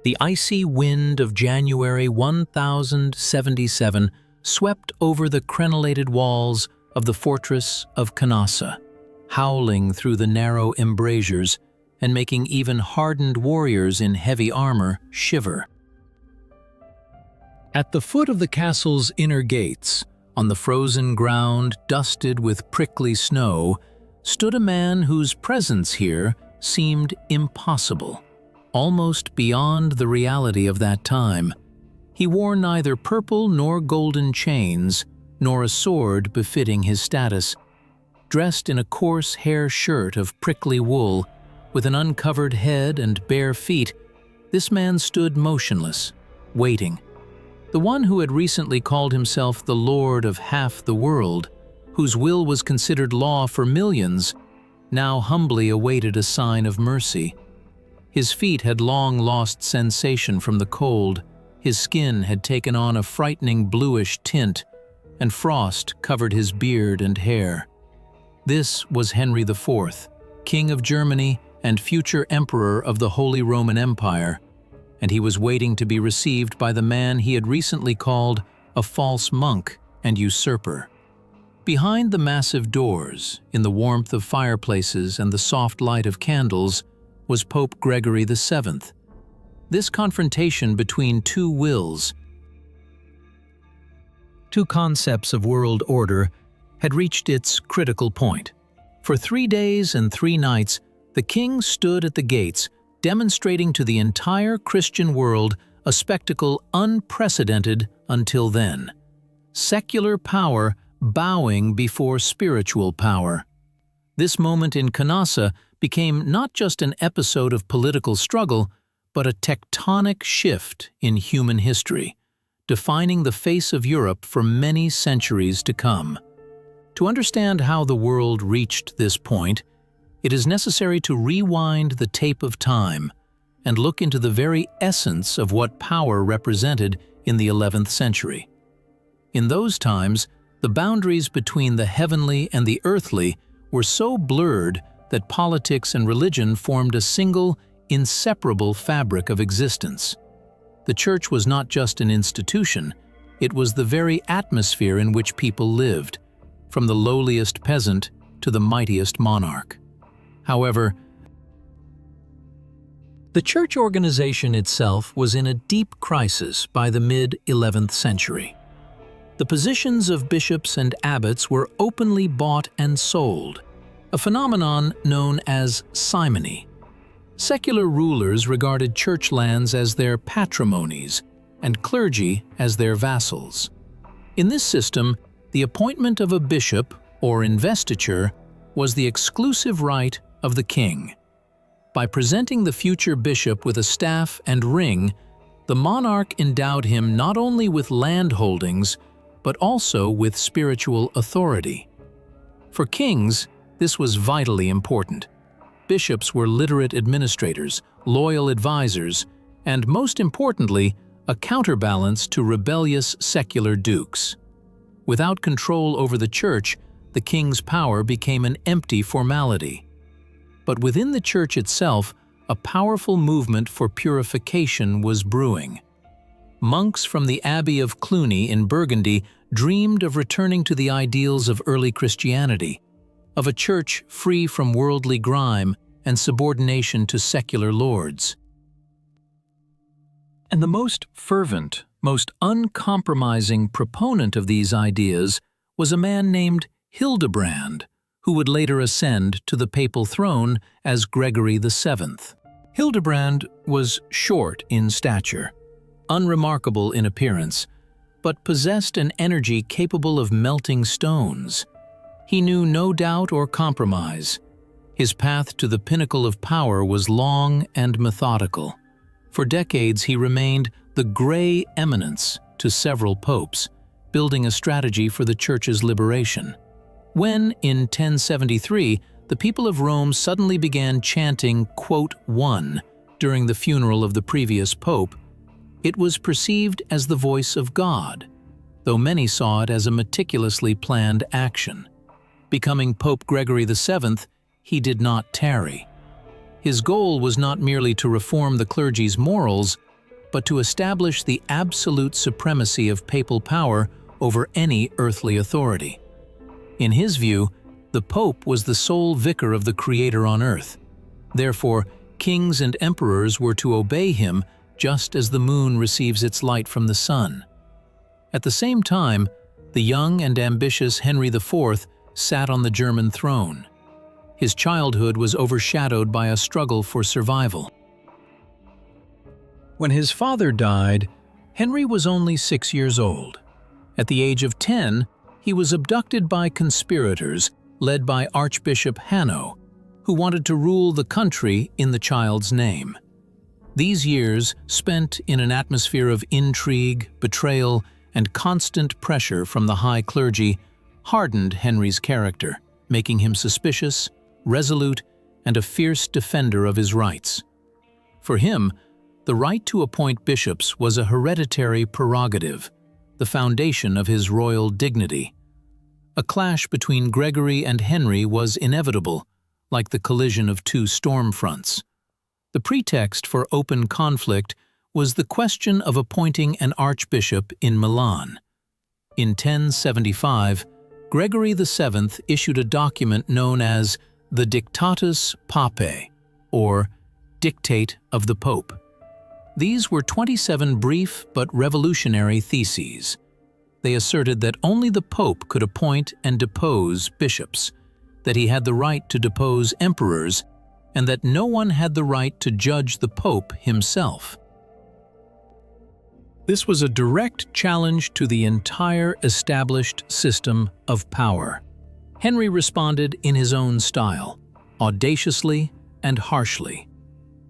The icy wind of January 1077 swept over the crenellated walls of the fortress of Canossa, howling through the narrow embrasures and making even hardened warriors in heavy armor shiver. At the foot of the castle's inner gates, on the frozen ground dusted with prickly snow, stood a man whose presence here seemed impossible, almost beyond the reality of that time. He wore neither purple nor golden chains, nor a sword befitting his status. Dressed in a coarse hair shirt of prickly wool, with an uncovered head and bare feet, this man stood motionless, waiting. The one who had recently called himself the Lord of half the world, whose will was considered law for millions, now humbly awaited a sign of mercy. His feet had long lost sensation from the cold, his skin had taken on a frightening bluish tint, and frost covered his beard and hair. This was Henry IV, King of Germany and future Emperor of the Holy Roman Empire, and he was waiting to be received by the man he had recently called a false monk and usurper. Behind the massive doors, in the warmth of fireplaces and the soft light of candles, was Pope Gregory VII. This confrontation between two wills, two concepts of world order, had reached its critical point. For 3 days and 3 nights, the king stood at the gates, demonstrating to the entire Christian world a spectacle unprecedented until then. Secular power bowing before spiritual power. This moment in Canossa became not just an episode of political struggle, but a tectonic shift in human history, defining the face of Europe for many centuries to come. To understand how the world reached this point, it is necessary to rewind the tape of time and look into the very essence of what power represented in the 11th century. In those times, the boundaries between the heavenly and the earthly were so blurred that politics and religion formed a single, inseparable fabric of existence. The church was not just an institution, it was the very atmosphere in which people lived, from the lowliest peasant to the mightiest monarch. However, the church organization itself was in a deep crisis by the mid-11th century. The positions of bishops and abbots were openly bought and sold, a phenomenon known as simony. Secular rulers regarded church lands as their patrimonies and clergy as their vassals. In this system, the appointment of a bishop, or investiture, was the exclusive right of the king. By presenting the future bishop with a staff and ring, the monarch endowed him not only with land holdings, but also with spiritual authority. For kings, this was vitally important. Bishops were literate administrators, loyal advisors, and most importantly, a counterbalance to rebellious secular dukes. Without control over the church, the king's power became an empty formality. But within the church itself, a powerful movement for purification was brewing. Monks from the Abbey of Cluny in Burgundy dreamed of returning to the ideals of early Christianity, of a church free from worldly grime and subordination to secular lords. And the most fervent, most uncompromising proponent of these ideas was a man named Hildebrand, who would later ascend to the papal throne as Gregory VII. Hildebrand was short in stature, unremarkable in appearance, but possessed an energy capable of melting stones. He knew no doubt or compromise. His path to the pinnacle of power was long and methodical. For decades he remained the gray eminence to several popes, building a strategy for the Church's liberation. When, in 1073, the people of Rome suddenly began chanting "1" during the funeral of the previous pope, it was perceived as the voice of God, though many saw it as a meticulously planned action. Becoming Pope Gregory VII, he did not tarry. His goal was not merely to reform the clergy's morals, but to establish the absolute supremacy of papal power over any earthly authority. In his view, the Pope was the sole vicar of the Creator on earth. Therefore, kings and emperors were to obey him just as the moon receives its light from the sun. At the same time, the young and ambitious Henry IV sat on the German throne. His childhood was overshadowed by a struggle for survival. When his father died, Henry was only 6 years old. At the age of 10, he was abducted by conspirators led by Archbishop Hanno, who wanted to rule the country in the child's name. These years, spent in an atmosphere of intrigue, betrayal, and constant pressure from the high clergy, hardened Henry's character, making him suspicious, resolute, and a fierce defender of his rights. For him, the right to appoint bishops was a hereditary prerogative, the foundation of his royal dignity. A clash between Gregory and Henry was inevitable, like the collision of two storm fronts. The pretext for open conflict was the question of appointing an archbishop in Milan. In 1075, Gregory VII issued a document known as the Dictatus Papae, or Dictate of the Pope. These were 27 brief but revolutionary theses. They asserted that only the Pope could appoint and depose bishops, that he had the right to depose emperors, and that no one had the right to judge the Pope himself. This was a direct challenge to the entire established system of power. Henry responded in his own style, audaciously and harshly.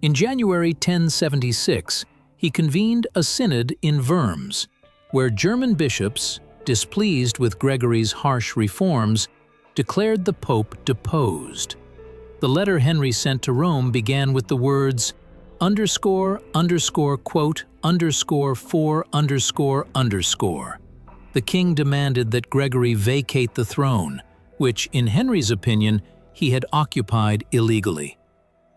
In January 1076, he convened a synod in Worms, where German bishops, displeased with Gregory's harsh reforms, declared the Pope deposed. The letter Henry sent to Rome began with the words __quote _4__. The king demanded that Gregory vacate the throne, which, in Henry's opinion, he had occupied illegally.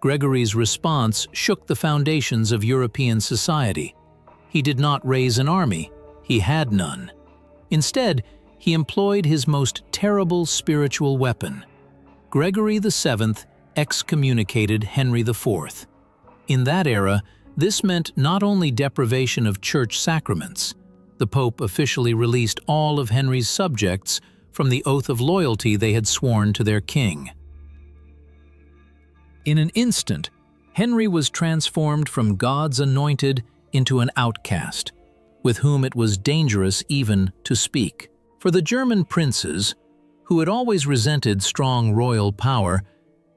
Gregory's response shook the foundations of European society. He did not raise an army, he had none. Instead, he employed his most terrible spiritual weapon. Gregory VII excommunicated Henry IV. In that era, this meant not only deprivation of church sacraments. The Pope officially released all of Henry's subjects from the oath of loyalty they had sworn to their king. In an instant, Henry was transformed from God's anointed into an outcast, with whom it was dangerous even to speak. For the German princes, who had always resented strong royal power,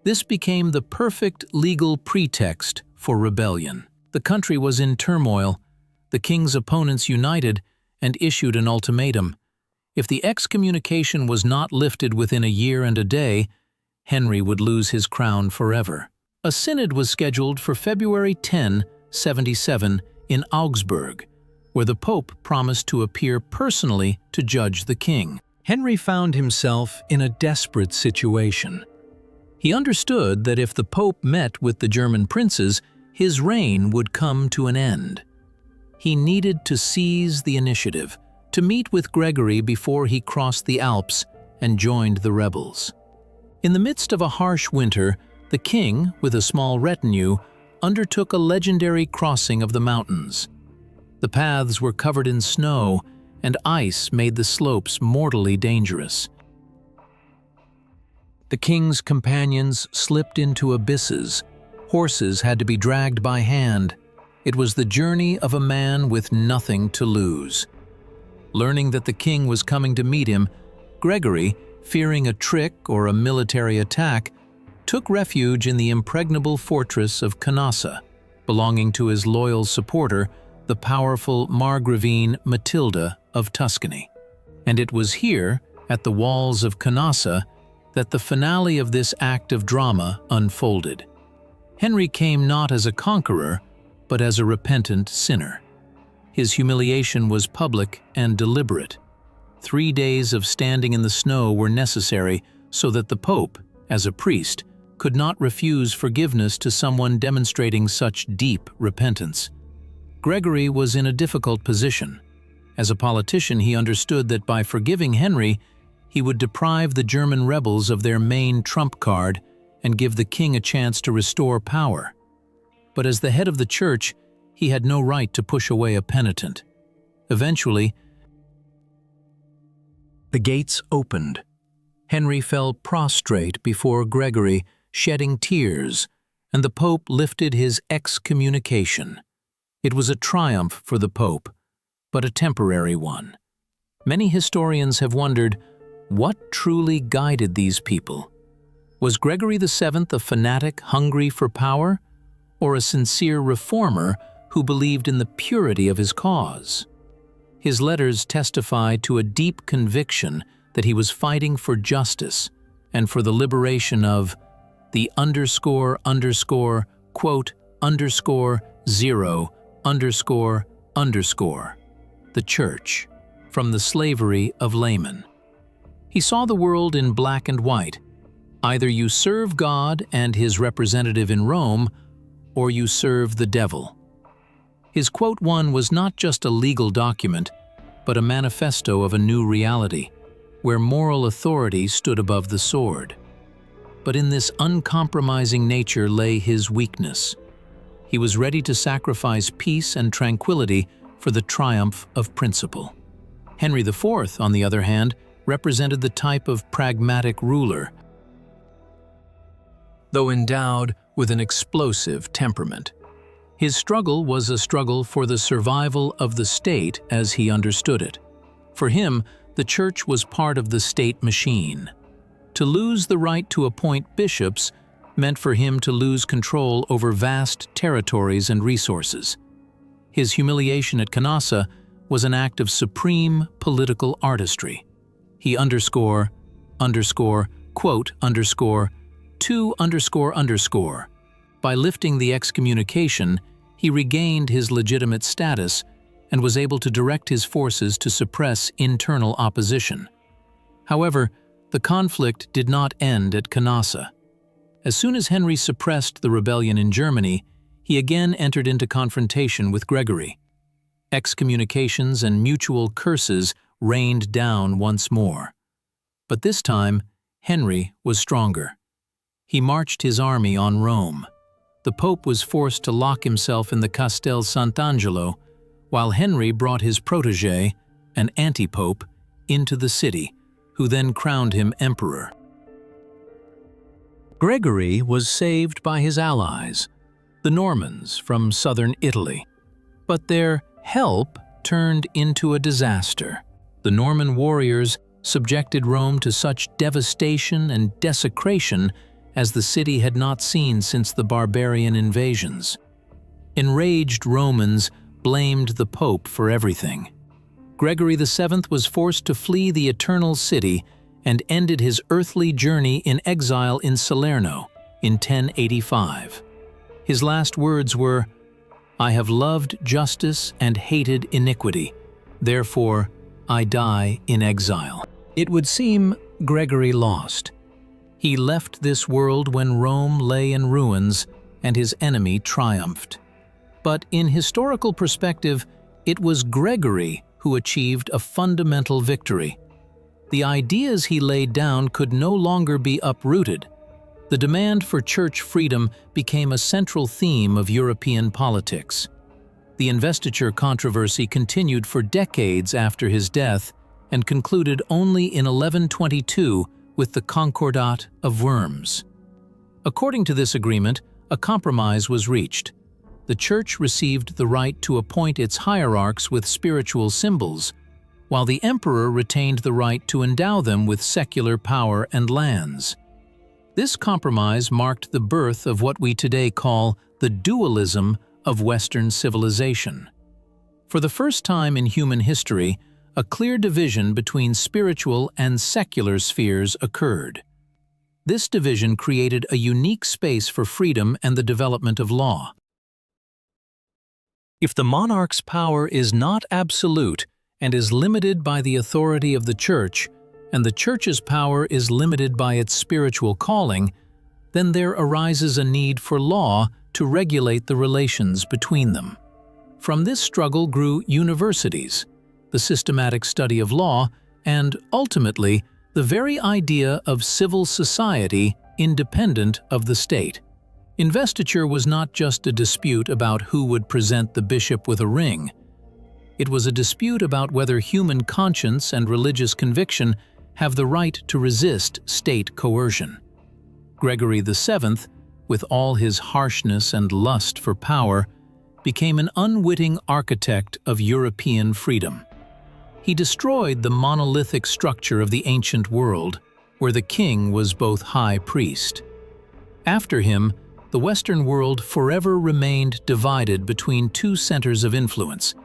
this became the perfect legal pretext for rebellion. The country was in turmoil, the king's opponents united, and issued an ultimatum. If the excommunication was not lifted within a year and a day, Henry would lose his crown forever. A synod was scheduled for February 1077 in Augsburg, where the Pope promised to appear personally to judge the king. Henry found himself in a desperate situation. He understood that if the Pope met with the German princes, his reign would come to an end. He needed to seize the initiative, to meet with Gregory before he crossed the Alps and joined the rebels. In the midst of a harsh winter, the king, with a small retinue, undertook a legendary crossing of the mountains. The paths were covered in snow, and ice made the slopes mortally dangerous. The king's companions slipped into abysses. Horses had to be dragged by hand. It was the journey of a man with nothing to lose. Learning that the king was coming to meet him, Gregory, fearing a trick or a military attack, took refuge in the impregnable fortress of Canossa, belonging to his loyal supporter, the powerful Margravine Matilda of Tuscany. And it was here, at the walls of Canossa, that the finale of this act of drama unfolded. Henry came not as a conqueror, but as a repentant sinner. His humiliation was public and deliberate. 3 days of standing in the snow were necessary so that the Pope, as a priest, could not refuse forgiveness to someone demonstrating such deep repentance. Gregory was in a difficult position. As a politician, he understood that by forgiving Henry, he would deprive the German rebels of their main trump card and give the king a chance to restore power. But as the head of the church, he had no right to push away a penitent. Eventually, the gates opened. Henry fell prostrate before Gregory, shedding tears, and the Pope lifted his excommunication. It was a triumph for the Pope, but a temporary one. Many historians have wondered, what truly guided these people? Was Gregory VII a fanatic hungry for power, or a sincere reformer who believed in the purity of his cause? His letters testify to a deep conviction that he was fighting for justice and for the liberation of the quote, the church, from the slavery of laymen. He saw the world in black and white. Either you serve God and his representative in Rome, or you serve the devil. His quote one was not just a legal document, but a manifesto of a new reality, where moral authority stood above the sword. But in this uncompromising nature lay his weakness. He was ready to sacrifice peace and tranquility for the triumph of principle. Henry IV, on the other hand, represented the type of pragmatic ruler, though endowed with an explosive temperament. His struggle was a struggle for the survival of the state as he understood it. For him, the church was part of the state machine. To lose the right to appoint bishops meant for him to lose control over vast territories and resources. His humiliation at Canossa was an act of supreme political artistry. He by lifting the excommunication, he regained his legitimate status and was able to direct his forces to suppress internal opposition. However, the conflict did not end at Canossa. As soon as Henry suppressed the rebellion in Germany, he again entered into confrontation with Gregory. Excommunications and mutual curses rained down once more. But this time, Henry was stronger. He marched his army on Rome. The Pope was forced to lock himself in the Castel Sant'Angelo, while Henry brought his protégé, an anti-pope, into the city, who then crowned him emperor. Gregory was saved by his allies, the Normans from southern Italy. But their help turned into a disaster. The Norman warriors subjected Rome to such devastation and desecration as the city had not seen since the barbarian invasions. Enraged Romans blamed the Pope for everything. Gregory VII was forced to flee the Eternal City and ended his earthly journey in exile in Salerno in 1085. His last words were, "I have loved justice and hated iniquity, therefore I die in exile." It would seem Gregory lost. He left this world when Rome lay in ruins and his enemy triumphed. But in historical perspective, it was Gregory who achieved a fundamental victory. The ideas he laid down could no longer be uprooted. The demand for church freedom became a central theme of European politics. The Investiture Controversy continued for decades after his death and concluded only in 1122 with the Concordat of Worms. According to this agreement, a compromise was reached. The Church received the right to appoint its hierarchs with spiritual symbols, while the emperor retained the right to endow them with secular power and lands. This compromise marked the birth of what we today call the dualism of Western civilization. For the first time in human history, a clear division between spiritual and secular spheres occurred. This division created a unique space for freedom and the development of law. If the monarch's power is not absolute and is limited by the authority of the Church, and the Church's power is limited by its spiritual calling, then there arises a need for law to regulate the relations between them. From this struggle grew universities, the systematic study of law, and, ultimately, the very idea of civil society independent of the state. Investiture was not just a dispute about who would present the bishop with a ring. It was a dispute about whether human conscience and religious conviction have the right to resist state coercion. Gregory VII, with all his harshness and lust for power, became an unwitting architect of European freedom. He destroyed the monolithic structure of the ancient world, where the king was both high priest. After him, the Western world forever remained divided between two centers of influence,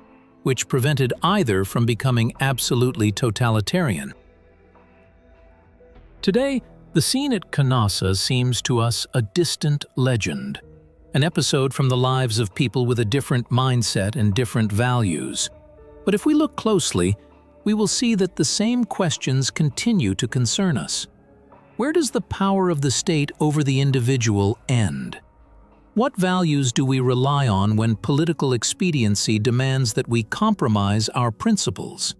which prevented either from becoming absolutely totalitarian. Today, the scene at Canossa seems to us a distant legend, an episode from the lives of people with a different mindset and different values. But if we look closely, we will see that the same questions continue to concern us. Where does the power of the state over the individual end? What values do we rely on when political expediency demands that we compromise our principles?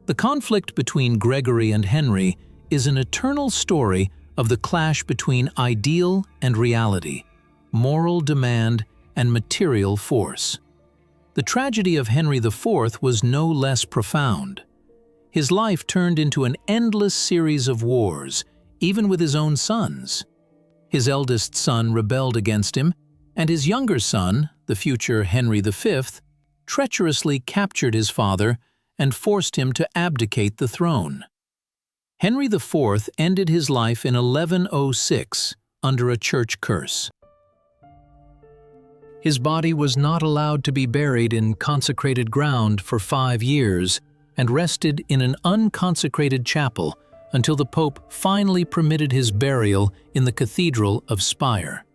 The conflict between Gregory and Henry is an eternal story of the clash between ideal and reality, moral demand and material force. The tragedy of Henry IV was no less profound. His life turned into an endless series of wars, even with his own sons. His eldest son rebelled against him, and his younger son, the future Henry V, treacherously captured his father and forced him to abdicate the throne. Henry IV ended his life in 1106 under a church curse. His body was not allowed to be buried in consecrated ground for 5 years and rested in an unconsecrated chapel until the Pope finally permitted his burial in the Cathedral of Spire.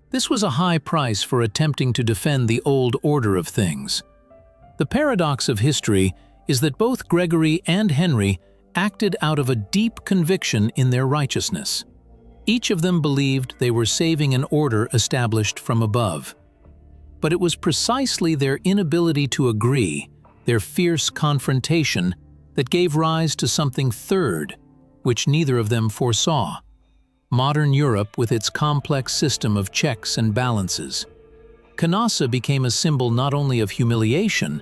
This was a high price for attempting to defend the old order of things. The paradox of history is that both Gregory and Henry acted out of a deep conviction in their righteousness. Each of them believed they were saving an order established from above. But it was precisely their inability to agree, their fierce confrontation, that gave rise to something third, which neither of them foresaw: modern Europe with its complex system of checks and balances. Canossa became a symbol not only of humiliation,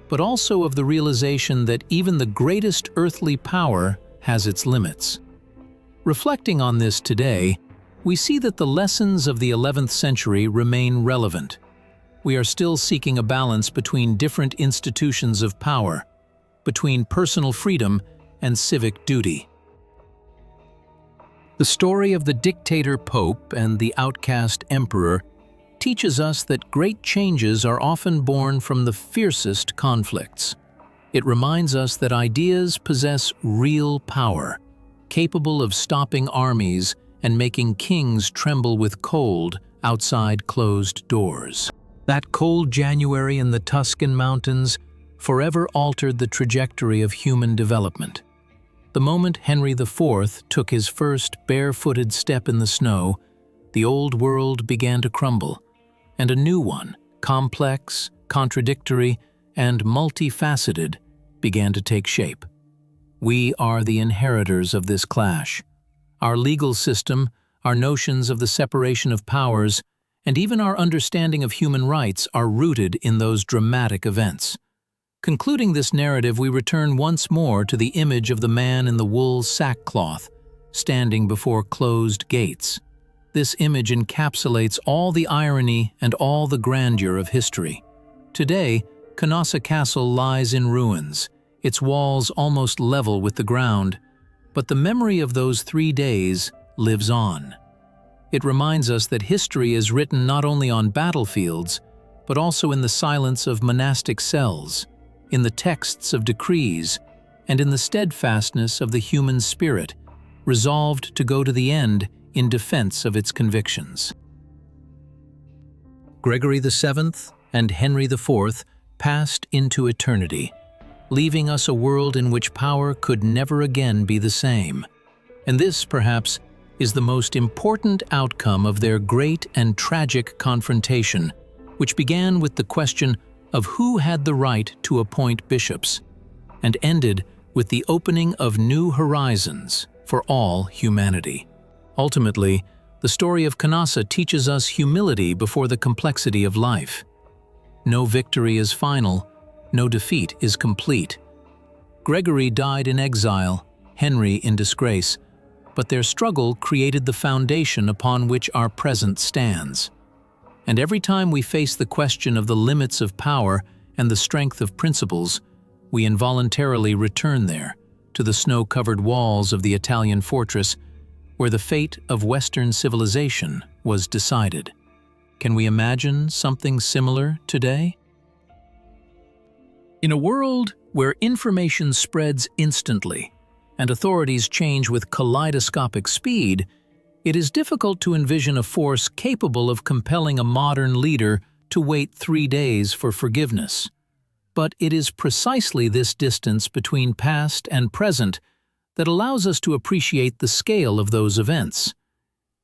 but also of the realization that even the greatest earthly power has its limits. Reflecting on this today, we see that the lessons of the 11th century remain relevant. We are still seeking a balance between different institutions of power, between personal freedom and civic duty. The story of the dictator pope and the outcast emperor teaches us that great changes are often born from the fiercest conflicts. It reminds us that ideas possess real power, capable of stopping armies and making kings tremble with cold outside closed doors. That cold January in the Tuscan mountains forever altered the trajectory of human development. The moment Henry IV took his first barefooted step in the snow, the old world began to crumble, and a new one, complex, contradictory, and multifaceted, began to take shape. We are the inheritors of this clash. Our legal system, our notions of the separation of powers, and even our understanding of human rights are rooted in those dramatic events. Concluding this narrative, we return once more to the image of the man in the wool sackcloth, standing before closed gates. This image encapsulates all the irony and all the grandeur of history. Today, Canossa Castle lies in ruins, its walls almost level with the ground, but the memory of those 3 days lives on. It reminds us that history is written not only on battlefields, but also in the silence of monastic cells, in the texts of decrees, and in the steadfastness of the human spirit, resolved to go to the end in defense of its convictions. Gregory VII and Henry IV passed into eternity, leaving us a world in which power could never again be the same. And this, perhaps, is the most important outcome of their great and tragic confrontation, which began with the question, of who had the right to appoint bishops, and ended with the opening of new horizons for all humanity. Ultimately, the story of Canossa teaches us humility before the complexity of life. No victory is final, no defeat is complete. Gregory died in exile, Henry in disgrace, but their struggle created the foundation upon which our present stands. And every time we face the question of the limits of power and the strength of principles, we involuntarily return there, to the snow-covered walls of the Italian fortress, where the fate of Western civilization was decided. Can we imagine something similar today? In a world where information spreads instantly and authorities change with kaleidoscopic speed, it is difficult to envision a force capable of compelling a modern leader to wait 3 days for forgiveness. But it is precisely this distance between past and present that allows us to appreciate the scale of those events.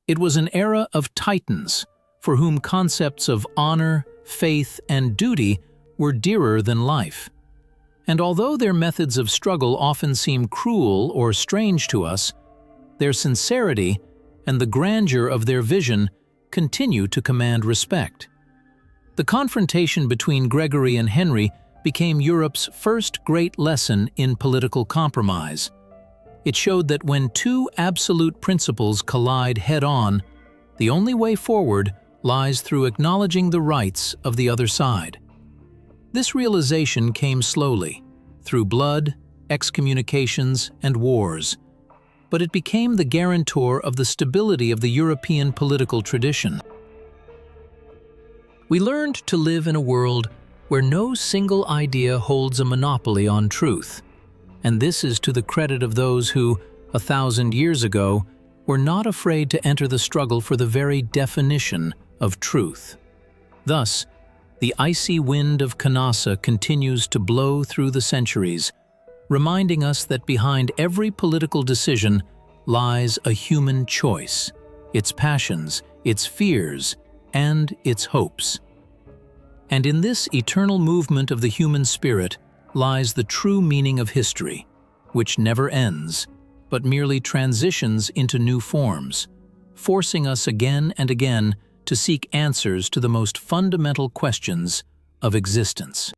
It was an era of titans, for whom concepts of honor, faith, and duty were dearer than life. And although their methods of struggle often seem cruel or strange to us, their sincerity and the grandeur of their vision continue to command respect. The confrontation between Gregory and Henry became Europe's first great lesson in political compromise. It showed that when two absolute principles collide head-on, the only way forward lies through acknowledging the rights of the other side. This realization came slowly, through blood, excommunications, and wars, but it became the guarantor of the stability of the European political tradition. We learned to live in a world where no single idea holds a monopoly on truth, and this is to the credit of those who, 1,000 years ago, were not afraid to enter the struggle for the very definition of truth. Thus, the icy wind of Canossa continues to blow through the centuries, reminding us that behind every political decision lies a human choice, its passions, its fears, and its hopes. And in this eternal movement of the human spirit lies the true meaning of history, which never ends, but merely transitions into new forms, forcing us again and again to seek answers to the most fundamental questions of existence.